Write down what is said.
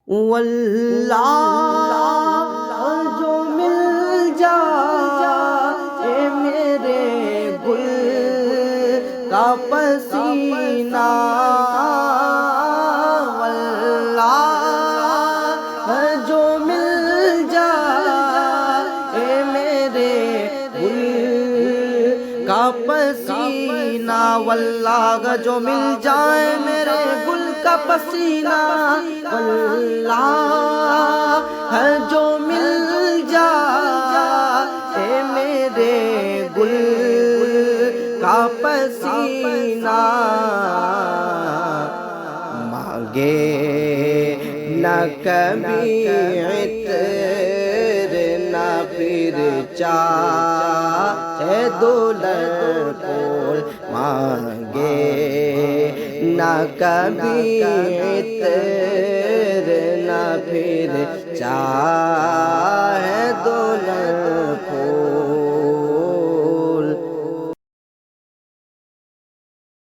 واللہ جو مل جائے میرے گل کا پسینہ، واللہ جو مل جائے میرے گل کا پسینہ، واللہ جو مل جائے میرے گل کا پسینہ، واللہ جو مل جائے میرے گل کا پسینہ، مانگے نہ کبھی عطر نہ پھر چاہے دولت پھول، مانگے نہ کبھی عطر نہ پھر چاہے